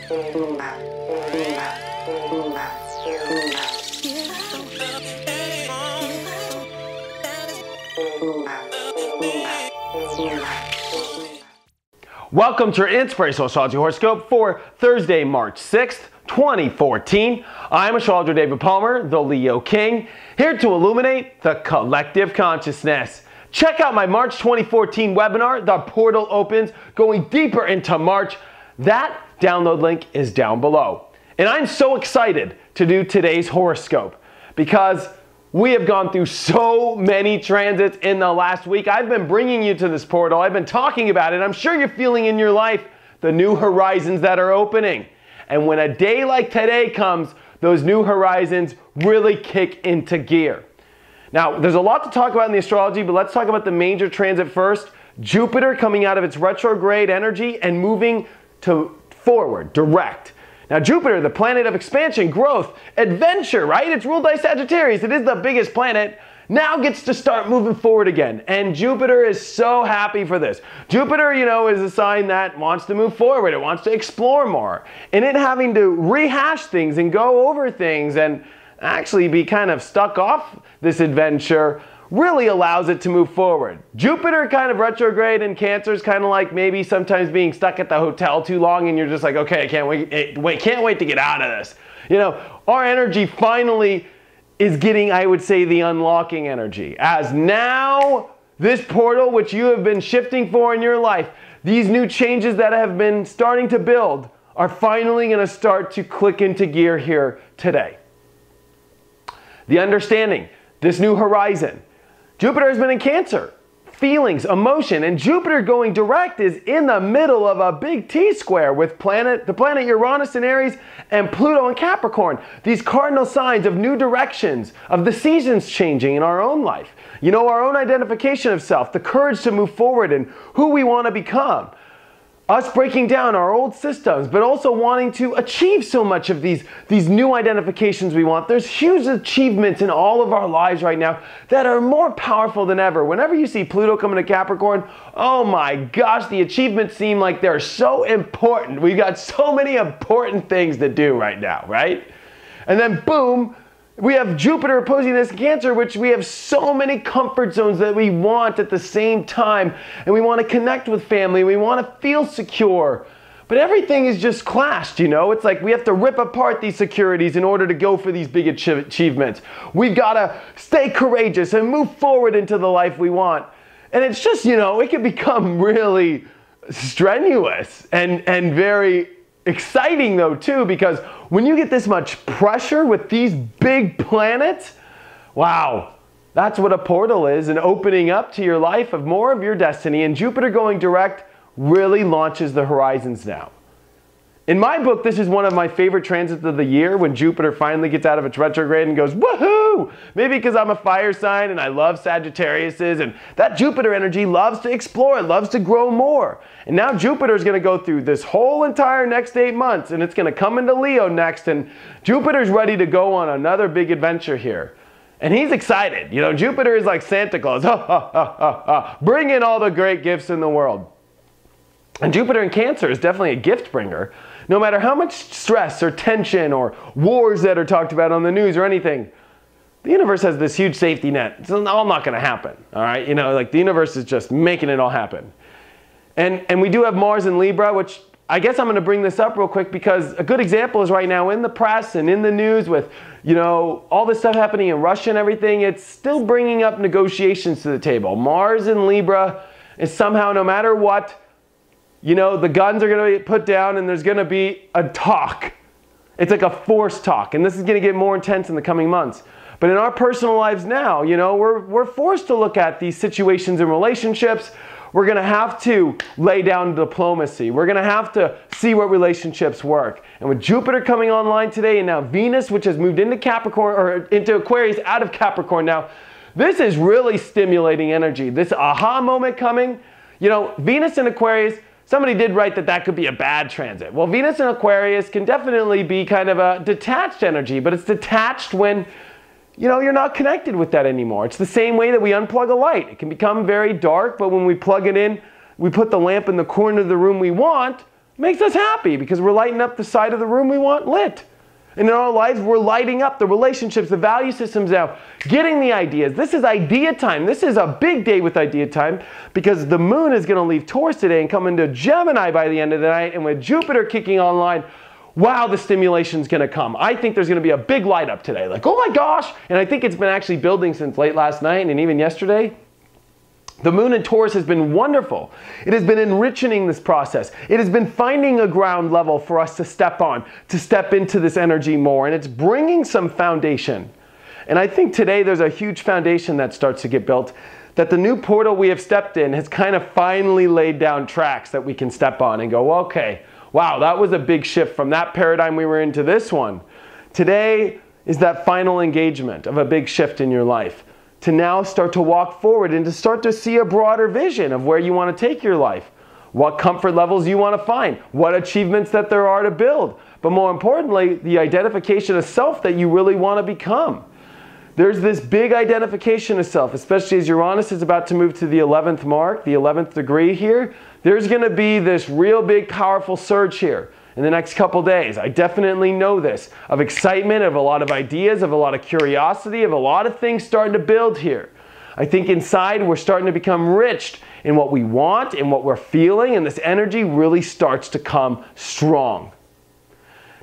Welcome to your Inspirational Astrology Horoscope for Thursday, March 6th, 2014. I'm astrologer David Palmer, the Leo King, here to illuminate the collective consciousness. Check out my March 2014 webinar, The Portal Opens, going deeper into March. That download link is down below. And I'm so excited to do today's horoscope because we have gone through so many transits in the last week. I've been bringing you to this portal. I've been talking about it. I'm sure you're feeling in your life the new horizons that are opening. And when a day like today comes, those new horizons really kick into gear. Now, there's a lot to talk about in the astrology, but let's talk about the major transit first. Jupiter coming out of its retrograde energy and moving to forward, direct. Now, Jupiter, the planet of expansion, growth, adventure, right? It's ruled by Sagittarius. It is the biggest planet. Now gets to start moving forward again. And Jupiter is so happy for this. Jupiter, is a sign that wants to move forward. It wants to explore more. And it having to rehash things and go over things and actually be kind of stuck off this adventure really allows it to move forward. Jupiter kind of retrograde in Cancer is kind of like maybe sometimes being stuck at the hotel too long and you're just like, okay, I can't wait to get out of this. Our energy finally is getting, I would say, the unlocking energy. As now, this portal which you have been shifting for in your life, these new changes that have been starting to build are finally going to start to click into gear here today. The understanding, this new horizon. Jupiter has been in Cancer, feelings, emotion, and Jupiter going direct is in the middle of a big T-square with the planet Uranus in Aries and Pluto in Capricorn. These cardinal signs of new directions, of the seasons changing in our own life. Our own identification of self, the courage to move forward and who we want to become. Us breaking down our old systems, but also wanting to achieve so much of these new identifications we want. There's huge achievements in all of our lives right now that are more powerful than ever. Whenever you see Pluto coming to Capricorn, oh my gosh, the achievements seem like they're so important. We've got so many important things to do right now, right? And then boom, we have Jupiter opposing this Cancer, which we have so many comfort zones that we want at the same time. And we want to connect with family. We want to feel secure. But everything is just clashed, It's like we have to rip apart these securities in order to go for these big achievements. We've got to stay courageous and move forward into the life we want. And it's just, it can become really strenuous and very exciting though too, because when you get this much pressure with these big planets, wow, that's what a portal is, and opening up to your life of more of your destiny. And Jupiter going direct really launches the horizons now. In my book, this is one of my favorite transits of the year, when Jupiter finally gets out of its retrograde and goes, woohoo! Maybe because I'm a fire sign and I love Sagittariuses, and that Jupiter energy loves to explore, it loves to grow more. And now Jupiter is going to go through this whole entire next 8 months, and it's going to come into Leo next, and Jupiter's ready to go on another big adventure here. And he's excited. Jupiter is like Santa Claus. Bring in all the great gifts in the world. And Jupiter in Cancer is definitely a gift bringer. No matter how much stress or tension or wars that are talked about on the news or anything, the universe has this huge safety net. It's all not going to happen, all right? The universe is just making it all happen. And we do have Mars in Libra, which I guess I'm going to bring this up real quick because a good example is right now in the press and in the news with, all this stuff happening in Russia and everything. It's still bringing up negotiations to the table. Mars in Libra is somehow, no matter what, the guns are going to be put down and there's going to be a talk. It's like a forced talk, and this is going to get more intense in the coming months. But in our personal lives now, we're forced to look at these situations in relationships. We're going to have to lay down diplomacy. We're going to have to see what relationships work. And with Jupiter coming online today, and now Venus, which has moved into Capricorn, or into Aquarius out of Capricorn now, this is really stimulating energy. This aha moment coming, Venus in Aquarius, somebody did write that could be a bad transit. Well, Venus in Aquarius can definitely be kind of a detached energy, but it's detached when, you're not connected with that anymore. It's the same way that we unplug a light. It can become very dark, but when we plug it in, we put the lamp in the corner of the room we want, It makes us happy because we're lighting up the side of the room we want lit. And in our lives, we're lighting up the relationships, the value systems now, getting the ideas. This is idea time. This is a big day with idea time because the moon is going to leave Taurus today and come into Gemini by the end of the night. And with Jupiter kicking online, wow, the stimulation's going to come. I think there's going to be a big light up today. Like, oh my gosh. And I think it's been actually building since late last night and even yesterday. The moon in Taurus has been wonderful. It has been enriching this process. It has been finding a ground level for us to step on, to step into this energy more. And it's bringing some foundation. And I think today there's a huge foundation that starts to get built, that the new portal we have stepped in has kind of finally laid down tracks that we can step on and go, okay, wow, that was a big shift from that paradigm we were in to this one. Today is that final engagement of a big shift in your life. To now start to walk forward and to start to see a broader vision of where you want to take your life, what comfort levels you want to find, what achievements that there are to build, but more importantly, the identification of self that you really want to become. There's this big identification of self, especially as Uranus is about to move to the 11th mark, the 11th degree here. There's going to be this real big powerful surge here in the next couple days. I definitely know this, of excitement, of a lot of ideas, of a lot of curiosity, of a lot of things starting to build here. I think inside we're starting to become rich in what we want and what we're feeling, and this energy really starts to come strong.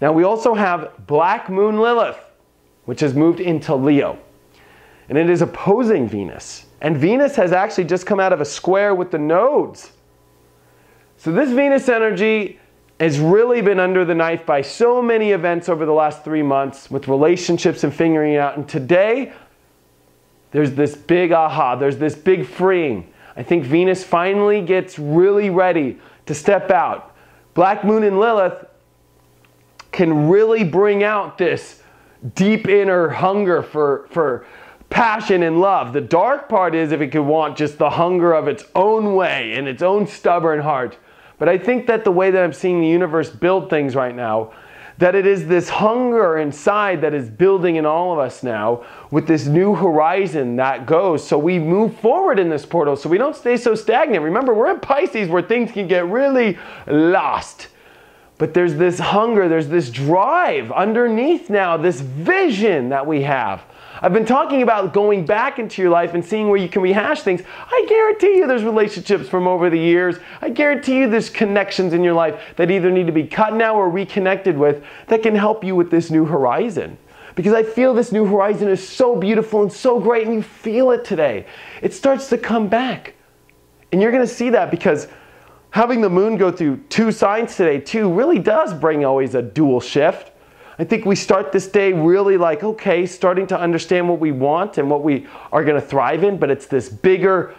Now we also have Black Moon Lilith, which has moved into Leo, and it is opposing Venus. And Venus has actually just come out of a square with the nodes. So this Venus energy has really been under the knife by so many events over the last 3 months with relationships and figuring it out. And today, there's this big aha, there's this big freeing. I think Venus finally gets really ready to step out. Black Moon and Lilith can really bring out this deep inner hunger for passion and love. The dark part is if it could want just the hunger of its own way and its own stubborn heart. But I think that the way that I'm seeing the universe build things right now, that it is this hunger inside that is building in all of us now with this new horizon that goes. So we move forward in this portal so we don't stay so stagnant. Remember, we're in Pisces where things can get really lost. But there's this hunger, there's this drive underneath now, this vision that we have. I've been talking about going back into your life and seeing where you can rehash things. I guarantee you there's relationships from over the years. I guarantee you there's connections in your life that either need to be cut now or reconnected with that can help you with this new horizon. Because I feel this new horizon is so beautiful and so great, and you feel it today. It starts to come back. And you're going to see that because having the moon go through 2 signs today too really does bring always a dual shift. I think we start this day really like, okay, starting to understand what we want and what we are going to thrive in, but it's this bigger,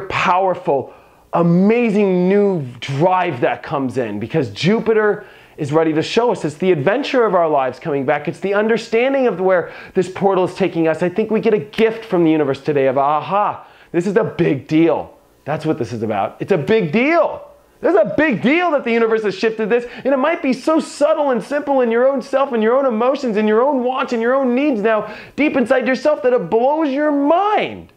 powerful, amazing new drive that comes in because Jupiter is ready to show us. It's the adventure of our lives coming back. It's the understanding of where this portal is taking us. I think we get a gift from the universe today of, aha, this is a big deal. That's what this is about. It's a big deal. There's a big deal that the universe has shifted this, and it might be so subtle and simple in your own self and your own emotions and your own wants and your own needs now deep inside yourself that it blows your mind.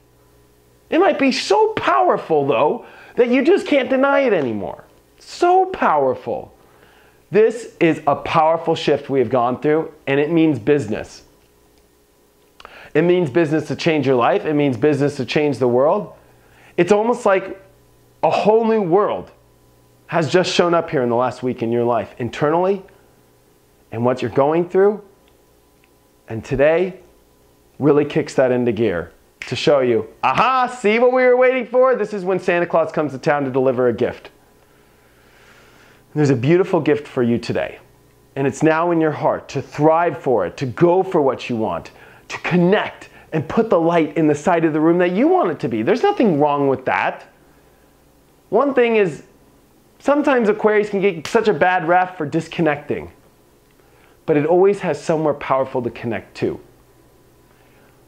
It might be so powerful, though, that you just can't deny it anymore. So powerful. This is a powerful shift we have gone through, and it means business. It means business to change your life. It means business to change the world. It's almost like a whole new world has just shown up here in the last week in your life, internally, and what you're going through. And today really kicks that into gear to show you, aha, see what we were waiting for? This is when Santa Claus comes to town to deliver a gift. There's a beautiful gift for you today. And it's now in your heart to thrive for it, to go for what you want, to connect and put the light in the side of the room that you want it to be. There's nothing wrong with that. One thing is, sometimes Aquarius can get such a bad rap for disconnecting, but it always has somewhere powerful to connect to.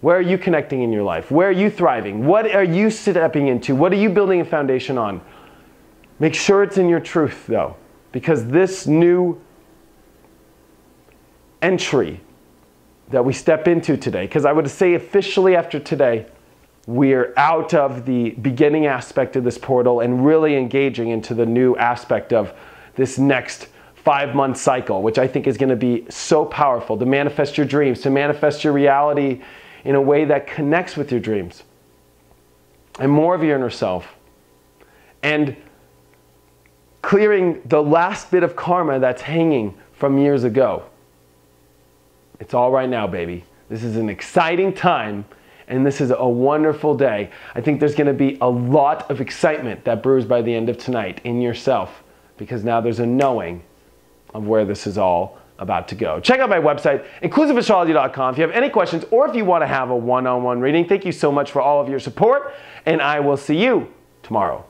Where are you connecting in your life? Where are you thriving? What are you stepping into? What are you building a foundation on? Make sure it's in your truth, though, because this new entry that we step into today, because I would say officially after today, we're out of the beginning aspect of this portal and really engaging into the new aspect of this next 5-month cycle, which I think is going to be so powerful to manifest your dreams, to manifest your reality in a way that connects with your dreams and more of your inner self, and clearing the last bit of karma that's hanging from years ago. It's all right now, baby. This is an exciting time, and this is a wonderful day. I think there's going to be a lot of excitement that brews by the end of tonight in yourself, because now there's a knowing of where this is all about to go. Check out my website, inclusiveastrology.com, if you have any questions or if you want to have a one-on-one reading. Thank you so much for all of your support, and I will see you tomorrow.